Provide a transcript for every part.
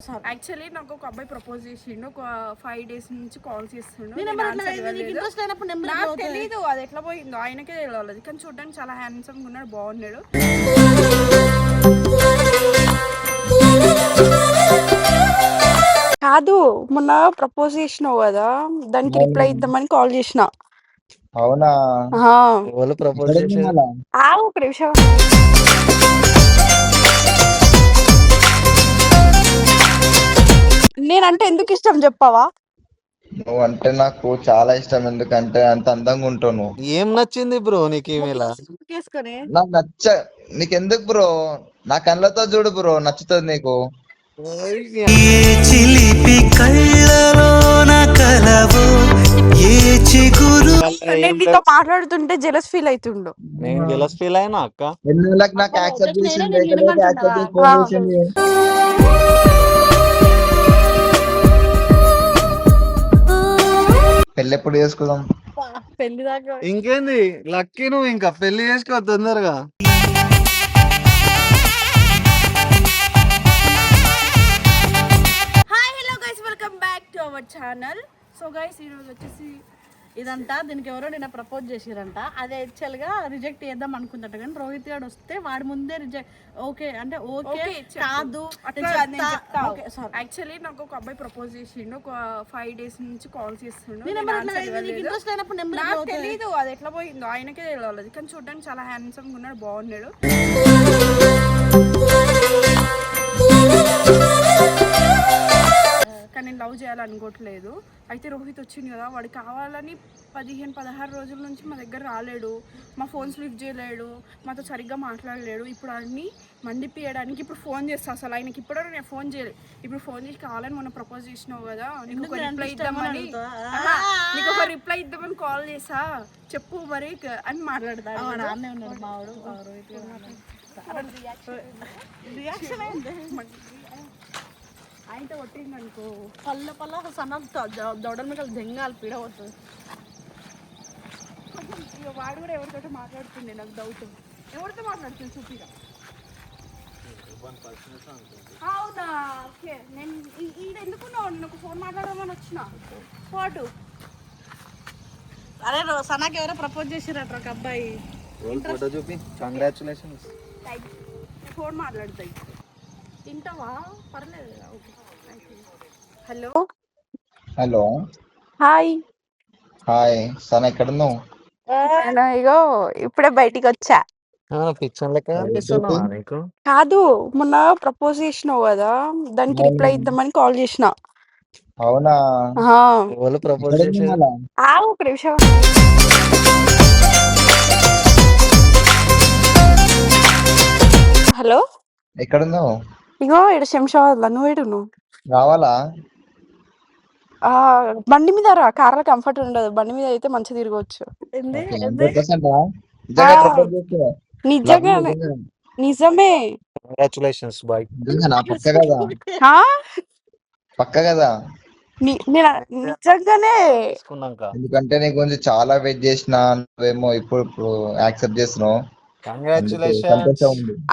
Actually నాకు ఒక అబ్బాయి ప్రపోజ్ చేసిండు. ఒక 5 days నుంచి కాల్ చేస్తుండు. నాకు తెలీదు అది ఎట్లా పోయిందో, ఆయనకే తెలియాలి. కానీ చూడడానికి చాలా హ్యాండ్సమ్ ఉన్నాడు, బాగున్నాడు. కాదు, మొన్న ప్రపోజ్ చేసినావు కదా, దానికి రిప్లై ఇద్దామని కాల్ చేసిన. అవునా? ప్రపోజ్ చేశారు. ఒక నిమిషం. నేనంటే ఎందుకు ఇష్టం చెప్పవా? నువ్వు అంటే నాకు చాలా ఇష్టం. ఎందుకంటే అంత అందంగా ఉంటావు నువ్వు. ఏం నచ్చింది బ్రో నీకు ఈమెలా? నాకు నీకెందుకు బ్రో? నా కళ్ళతో చూడు బ్రో, నచ్చుతుంది నీకు. నీతో మాట్లాడుతుంటే జెలస్ ఫీల్ అవుతుండు. నేను జెలస్ ఫీల్ అయినా అక్క. నాకు యాక్సెప్ట్ చేసింది, ఫోన్ చేసింది. పెళ్ళి ఎప్పుడు చేసుకుందాం? పెళ్లి దాకా ఇంకేంది లక్కీ, నువ్వు ఇంకా పెళ్లి చేసుకో తొందరగా. Hi hello guys, welcome back to our channel. So guys, ఈరోజు వచ్చేసి ఇదంతా దీనికి ఎవరో నిన్న ప్రపోజ్ చేసిరంట. అదే యాక్చువల్గా రిజెక్ట్ చేద్దాం అనుకుందట, కానీ రోహిత్ గారు వస్తే వాడి ముందే రిజెక్ట్ ఓకే అంటే ఓకే కాదు. యాక్చువల్లీ నాకు ఒక అబ్బాయి ప్రపోజ్ చేసిండు. ఒక 5 days నుంచి కాల్ చేస్తుండు. నాకు తెలీదు అది ఎట్లా పోయిందో, ఆయనకే తెలియాలి. కానీ చూడడానికి చాలా హ్యాండ్సమ్ ఉన్నాడు, బాగున్నాడు. కానీ నేను లవ్ చేయాలనుకోవట్లేదు. అయితే రోహిత్ వచ్చింది కదా, వాడు కావాలని 15-16 రోజుల నుంచి మా దగ్గర రాలేడు, మా ఫోన్స్ లిఫ్ట్ చేయలేడు, మాతో సరిగ్గా మాట్లాడలేడు. ఇప్పుడు అన్ని మండిపియడానికి ఇప్పుడు ఫోన్ చేస్తా. అసలు ఆయనకి ఇప్పటివరకు నేను ఫోన్ చేయలేదు. ఇప్పుడు ఫోన్ చేసి కావాలని మొన్న ప్రపోజ్ చేసినావు కదా, నీకు ఒక రిప్లై ఇద్దామని కాల్ చేసా, చెప్పు మరి అని మాట్లాడతాడు. అయితే కొట్టింది అనుకో, పల్ల సన్న దొడల మీద దెంగాలి పీడవస్తుంది. వాడు కూడా ఎవరితో మాట్లాడుతుండే, నాకు డౌట్. ఎవరితో మాట్లాడుతుంది చూపిగా? అవునా? ఓకే, నేను ఈడ ఎందుకున్నావు? నేను ఒక ఫోన్ మాట్లాడమని వచ్చిన పాటు. అరే సనాకి ఎవరో ప్రపోజ్ చేసిరట ఒక అబ్బాయి. ఫోటో చూపి. కంగ్రాచులేషన్స్. ఫోన్ మాట్లాడతాయి, తింటావా? పర్లేదు. Okay. Hello hello, hi. Hi Sana, ఎక్కడున్నావు? ఇగో ఇప్పుడే బయటికి వచ్చా. పిక్చర్ లెక్క కనిపిస్తున్నావా నీకు? కాదు, మొన్న ప్రపోజ్ చేసినావు కదా, దానికి రిప్లై ఇద్దామని కాల్ చేసిన. అవునా? ప్రపోజ్ చేశారు. ఒక నిమిషం. హలో, ఎక్కడున్నావు? ఇగో ఇక్కడ శంషాబాద్ లో. నువ్వు ఏడు? నువ్వు రావాలా? బండి మీద రా, కార్లో కంఫర్ట్ ఉండదు, బండి మీద అయితే మంచిగా తిరగవచ్చు. నిజంగానే, నిజమే. Congratulations boy. పక్క కదా? పక్క కదా? నిజంగానే. ఎందుకంటే నీ గురించి చాలా వెయిట్ చేసిన, నువ్వేమో ఇప్పుడు యాక్సెప్ట్ చేస్తున్నావు.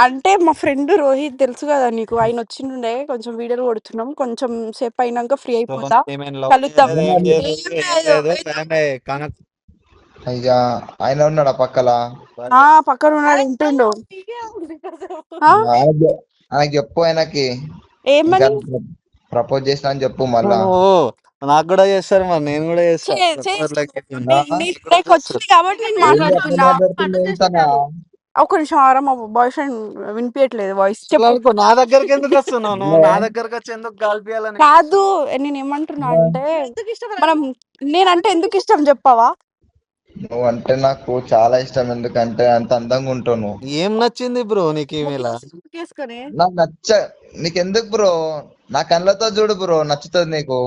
అంటే మా ఫ్రెండ్ రోహిత్ తెలుసు కదా నీకు, ఆయన వచ్చిండే, కొంచెం వీడియోలు కొడుతున్నాం, కొంచెం సేపు అయినాక ఫ్రీ అయిపోతా, కలుద్దాం. అయ్యా, ఆయన ఉన్నాడా పక్కల? పక్కన ఉన్నాడు, వింటుండు. ఆయనకి చెప్పు, ఆయనకి ఏమని ప్రపోజ్ చేసిన అని చెప్పు. మళ్ళా నాకు కూడా చేస్తారు, మరి నేను కూడా చేస్తాను కాబట్టి నేను మాట్లాడుతున్నా. ఒక నిమిషం ఆరా, మా బాయ్ ఫ్రెండ్ వినిపించట్లేదు వాయిస్. చెప్పు. నా దగ్గరికి ఎందుకు వస్తున్నాను? నా దగ్గరకు వచ్చి ఎందుకు కాల్పియాలని కాదు, నేను ఏమంటున్నా అంటే, మనం నేనంటే ఎందుకు ఇష్టం చెప్పవా? నువ్వు అంటే నాకు చాలా ఇష్టం. ఎందుకంటే అంత అందంగా ఉంటావు నువ్వు. ఏం నచ్చింది బ్రో నీకు ఈమెలా? నాకు నీకెందుకు బ్రో? నా కళ్ళతో చూడు బ్రో, నచ్చుతుంది నీకు.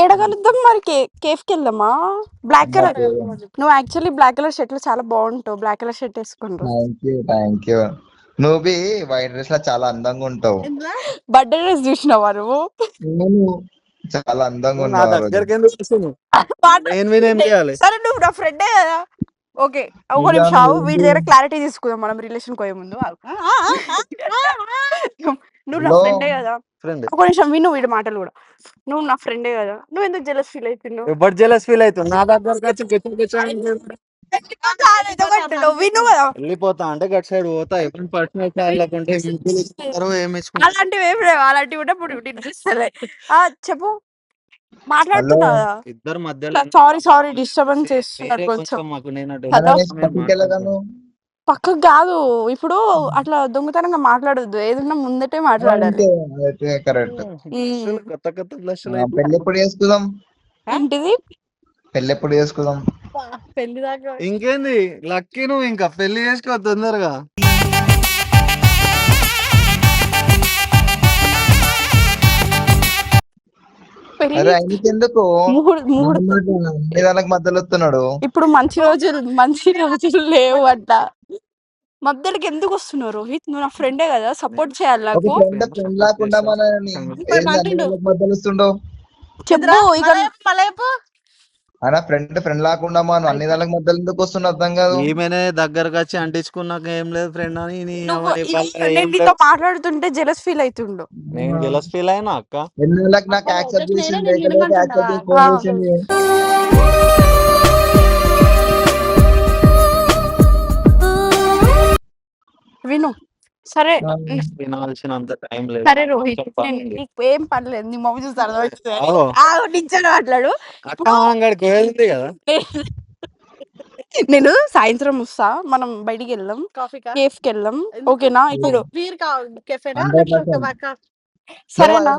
ఏడగలుద్దాం మరి, కేఫ్కి వెళ్దామా? బ్లాక్ కలర్, నువ్వు యాక్చువల్లీ బ్లాక్ కలర్ షర్ట్ లో చాలా బాగుంటావు, బ్లాక్ కలర్ షర్ట్ వేసుకుంటావు. Thank you. నువ్వు వైట్ డ్రెస్ లో చాలా అందంగా ఉంటావు. బర్త్డే డ్రెస్ చూసినావా నువ్వు? చాలా అందంగా నా ఉన్నావు ఆ రోజు. దగ్గరికి ఎందుకు వస్తున్నావు? నేను ఏం చేయాలి? సరే నువ్వు నా ఫ్రెండే కదా. ఓకే ఒక ఇంకా నిమిషం ఆగు. ఏంటి? వీటి దగ్గర క్లారిటీ తీసుకుందాం మనం రిలేషన్ పోయే ముందు ఆగు. నువ్వు నా హలో ఫ్రెండే కదా. ఫ్రెండ్ ఒక నిమిషం విను వీడి మాటలు కూడా. నువ్వు నా ఫ్రెండే కదా, నువ్వు ఎందుకు జెలస్ ఫీల్ అవుతున్నావు? ఎవరు జెలస్ ఫీల్ అవుతుంది? నా దగ్గరకు వచ్చి విను కదా. వెళ్ళిపోతా అంటే గట్ సైడ్ పోతా. ఎప్పుడు పర్సనల్ కాల్ లేకుంటే ఏమి అలాంటివి ఏం లేవు. అలాంటివి ఉన్నప్పుడు నిద్రిస్తలే. చెప్పు హలో మాట్లాడుతున్నా కదా. ఇద్దరు మధ్యలో సారీ డిస్టర్బెన్స్ చేస్తున్నారు వేరే కొంచెం. కొంచెం మాకు నేను హలో పక్కకి వెళ్ళగాను పక్కకు కాదు. ఇప్పుడు అట్లా దొంగతనంగా మాట్లాడొద్దు. ఏదన్నా ముందటే మాట్లాడాలి. అంతే అయితే కరెక్ట్. కొత్త కొత్త బ్లష్లు పెళ్ళి ఎప్పుడు చేసుకుందాం? ఏంటిది పెళ్ళి ఎప్పుడు చేసుకుందాం? పెళ్లి దాకా ఇంకేంది లక్కీ నువ్వు ఇంకా పెళ్లి చేసుకో తొందరగా. పెళ్లి అరే ఆయనకెందుకు ముహూర్తం దానికి మధ్యలో వస్తున్నాడు? ఇప్పుడు మంచి రోజులు లేవు అంట. మధ్యలోకి ఎందుకు వస్తున్నావు రోహిత్? నువ్వు నా ఫ్రెండే కదా, సపోర్ట్ చేయాలి ఒక నాకు. ఫ్రెండ్ లాకుండా మన ఏంది అన్ని వాళ్ళకి మధ్యలో వస్తుండవు? చెప్పు ఇక అయినా ఫ్రెండ్ లాకుండా మనం అన్ని దానికి మధ్యలో ఎందుకు వస్తున్నా అర్థం కాదు. ఈమెనే దగ్గరకు వచ్చి అంటించుకున్నాక ఏం లేదు ఫ్రెండ్ అని నువ్వు నేను నీతో మాట్లాడుతుంటే జెలస్ ఫీల్ అవుతుండు. నేను జెలస్ ఫీల్ అయినా అక్క. ఎన్ని నెలలకు నాకు యాక్సెప్ట్ చేసింది, యాక్సెప్ట్ చేసి ఫోన్ చేసింది. విను సరే. వినాల్సినంత టైం లేదు. సరే రోహిత్ నీకు ఏం పర్లేదు. నీ మమ్మీ చూస్తే అర్థమవుతుంది. మాట్లాడు. అక్క అంగడికి వెళ్ళింది కదా. నేను సాయంత్రం వస్తా, మనం బయటికి వెళ్దాం, కేఫ్కి వెళ్దాం. ఓకేనా? ఇప్పుడు సరేనా?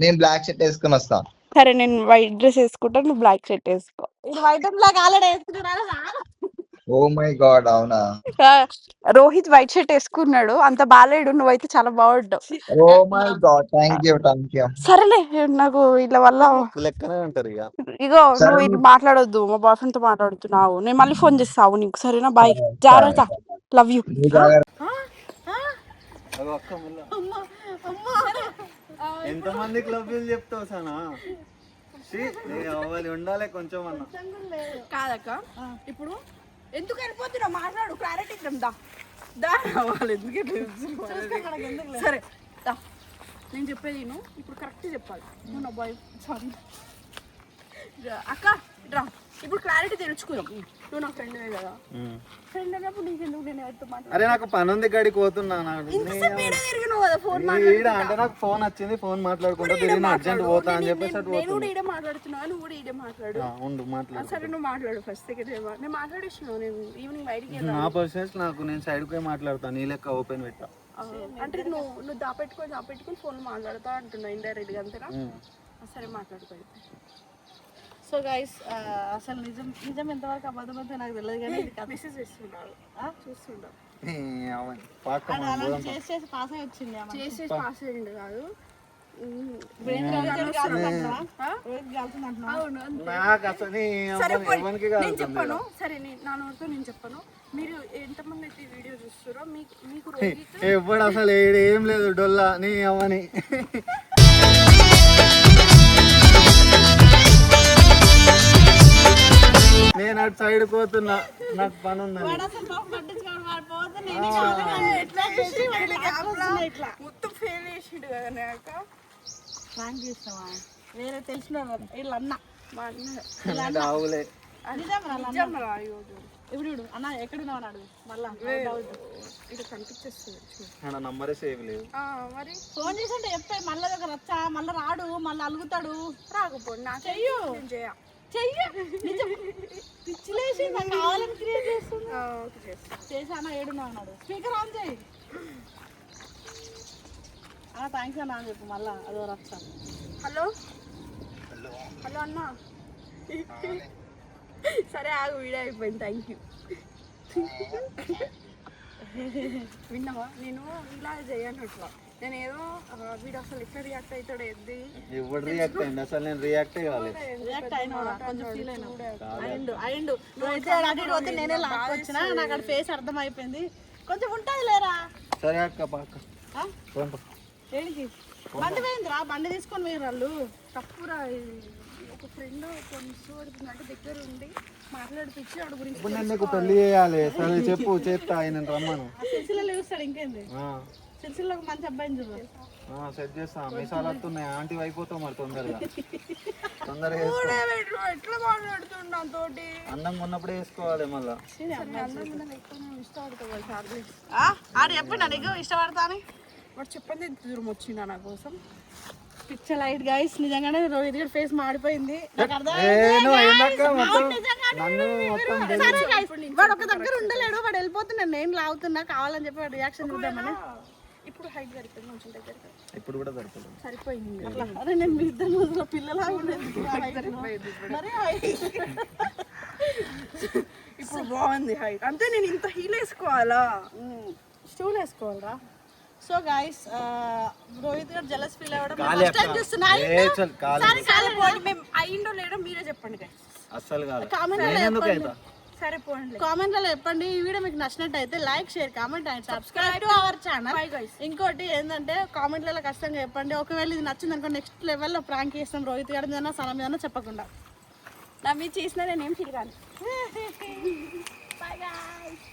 నేను బ్లాక్ షర్ట్ వేసుకుని వస్తా. సరే నేను వైట్ డ్రెస్ వేసుకుంటా, నువ్వు బ్లాక్ షర్ట్ వేసుకో. ఓ మై గాడ్ అవునా? రోహిత్ వైట్ షర్ట్ వేసుకున్నాడు, అంత బాలేడు. నువ్వైతే చాలా బాగుంటావు. Oh my god thank you. సరేలే నాకు ఇలా వల్ల లెక్కనే ఉంటారు ఇక. ఇగో నువ్వు ఇది మాట్లాడొద్దు. మా బాయ్ ఫ్రెండ్ తో మాట్లాడుతున్నావు. నేను మళ్ళీ ఫోన్ చేస్తావు నీకు. సరేనా? బాయ్, జాగ్రత్త. Love you. ఎంత మందికి లవ్యూలు చెప్తావు సనా? అవ్వాలి ఉండాలి కొంచెం అన్న. కాదక్క ఇప్పుడు ఎందుకు వెళ్ళిపోతున్నావు? మాట్లాడు, క్లారిటీ ఇద్దాం. దా వాళ్ళు ఎందుకు సరే దా. నేను చెప్పేది నువ్వు ఇప్పుడు కరెక్ట్ చెప్పాలి. నువ్వు నా బాయ్ సారీ అక్క రా. ఇప్పుడు క్లారిటీ తెలుసుకుందాం. నువ్వు నా ఫ్రెండ్ కదా. ఫ్రెండ్ అన్నప్పుడు నీకెందుకు నేను ఎవరితో మాట్లాడు? అరే నాకు పని ఉంది, గడికి పోతున్నా. అంటే నాకు ఫోన్ వచ్చింది, ఫోన్ మాట్లాడుకుంటా తిరిగి అర్జెంట్ పోతా అని చెప్పేసి నేను కూడా ఈడే మాట్లాడుతున్నా, నువ్వు కూడా ఈడే మాట్లాడు. సరే నువ్వు మాట్లాడు ఫస్ట్. నేను మాట్లాడిస్తున్నావు. నేను ఈవినింగ్ బయటికి నా పర్సన్స్ నాకు నేను సైడ్ పోయి మాట్లాడతాను. నీ లెక్క ఓపెన్ పెట్టా అంటే నువ్వు దాపెట్టుకొని ఫోన్ మాట్లాడతా అంటున్నా ఇండైరెక్ట్ గా. అంతేనా? సరే మాట్లాడుకో. సో గైస్ అసలు నిజం ఎంతవరకు అబద్ధం అయితే నాకు తెలియదు, కానీ మెసేజ్ చేస్తుంటారు, చూస్తుంటారు. చేసి పాస్ అయి వచ్చింది. చేసేసి పాస్ అయ్యింది కాదు. నేను చెప్పాను. సరే నా నోటితో నేను చెప్పాను. మీరు ఎంతమంది అయితే వీడియో చూస్తారో మీకు ఎప్పుడు అసలు ఏం లేదు డొల్లా నీ అవ్వని. నేను అటు సైడ్ పోతున్నా, నాకు పని ఉంది. మొత్తం ఫెయిల్ చేసిండు కదా. నాకు ప్రాంక్ చేస్తావా? వేరే తెలిసిన వీళ్ళ అన్న మా అన్న ఆవులే ఇప్పుడు అన్న ఎక్కడున్నావు అన్నాడు. మళ్ళా ఇది కనిపించేస్తుంది. నంబరే సేవ్ లేదు. మరి ఫోన్ చేసి అంటే చెప్పాయి. మళ్ళీ దగ్గర వచ్చా, మళ్ళీ రాడు, మళ్ళీ అలుగుతాడు. రాకపోడు నా చెయ్యు పిచ్చిలేసి నాకు కావాలని క్రియేట్ చేస్తున్నా. చేసానా? ఏడున్నావు అన్నాడు. స్పీకర్ ఆన్ చేయి అన్న. థ్యాంక్స్ అన్న అని చెప్పు. మళ్ళా అదో రచ్చ. హలో హలో అన్న. సరే ఆగు, వీడియో అయిపోయింది. Thank you. విన్నావా? నేను ఇలా చేయనట్లా. నేను ఏదో వీడు అసలు ఎట్లా రియాక్ట్ అవుతాడు ఎద్ది. ఎవరు రియాక్ట్ అయింది? అసలు నేను రియాక్టే కాలేదు. రియాక్ట్ అయినా కొంచెం ఫీల్ అయిండు. నువ్వైతే అటు పోతే నేనే లాక్ వచ్చినా. నాకు అక్కడ ఫేస్ అర్థం అయిపోయింది. కొంచెం ఉంటుంది లేరా. సరే అక్క పాక ఏడికి బండి పోయిందిరా. బండి తీసుకొని పోయి వాళ్ళు తప్పురా ఇది. ఒక ఫ్రెండ్ కొన్ని ఇష్టపడుతుందంటే దగ్గర ఉండి మాట్లాడిపించి వాడి గురించి ఇప్పుడు నేను నీకు పెళ్లి చేయాలి, సరే చెప్పు చేస్తా ఆయన రమ్మను. సిరిసిల్లలో చూస్తాడు ఇంకేంది, సిరిసిల్లలో ఒక మంచి అబ్బాయిని చూడు. సెట్ చేస్తా, మిసాలు వస్తున్నాయి, ఆంటీ అయిపోతావు మరి తొందరగా తొందరగా ఎట్లా మాట్లాడుతున్నా తోటి అందంగా ఉన్నప్పుడే వేసుకోవాలి మళ్ళా. ఇష్టపడుతుంది ఆడు చెప్పండి నీకు ఇష్టపడతా అని. వాడు చెప్పండి ఎంత దూరం వచ్చిందా నా కోసం. పిచ్చ లైట్ గైస్, నిజంగానే రోహిత్ గారి ఫేస్ మాడిపోయింది. నాకు అర్థం సరే guys, వాడు ఒక దగ్గర ఉండలేడు, వాడు వెళ్ళిపోతున్నాడు, నేను లాగుతున్నా కావాలని చెప్పి వాడు రియాక్షన్ చూద్దామని. ఇప్పుడు హైట్ సరిపోయింది, కొంచెం దగ్గర ఇప్పుడు కూడా సరిపోతుంది. సరిపోయింది. అట్లా అరే నేను మీ ఇద్దరు రోజుల పిల్లలా ఉండేది. మరి ఇప్పుడు బాగుంది హైట్. అంతే నేను ఇంత హీల్ వేసుకోవాలా? స్టూల్ వేసుకోవాలరా. సో గైస్, రోహిత్ గారు జలస్ ఫీల్ అవ్వడం కాలే ఫస్ట్ టైం అక్క. చూస్తున్నా. ఏ చల్ కాలే. సరే పోండి, మేము అయిందో లేదో మీరే చెప్పండి guys. అస్సలు కాదు. కామెంట్లలో నేనెందుకు చెప్పండి, అవుతా? సరే పోండి. కామెంట్లలో చెప్పండి. ఈ వీడియో మీకు నచ్చినట్టయితే like, share, comment and subscribe to our channel. Bye guys. ఇంకోటి ఏంటంటే కామెంట్లలో ఖచ్చితంగా చెప్పండి. ఒకవేళ ఇది నచ్చింది అనుకో నెక్స్ట్ లెవెల్లో ప్రాంక్ చేస్తాం రోహిత్ గారి మీద, సన మీద చెప్పకుండా. నా మీద చేసినా నేనేం ఫీల్ కాను. Bye guys.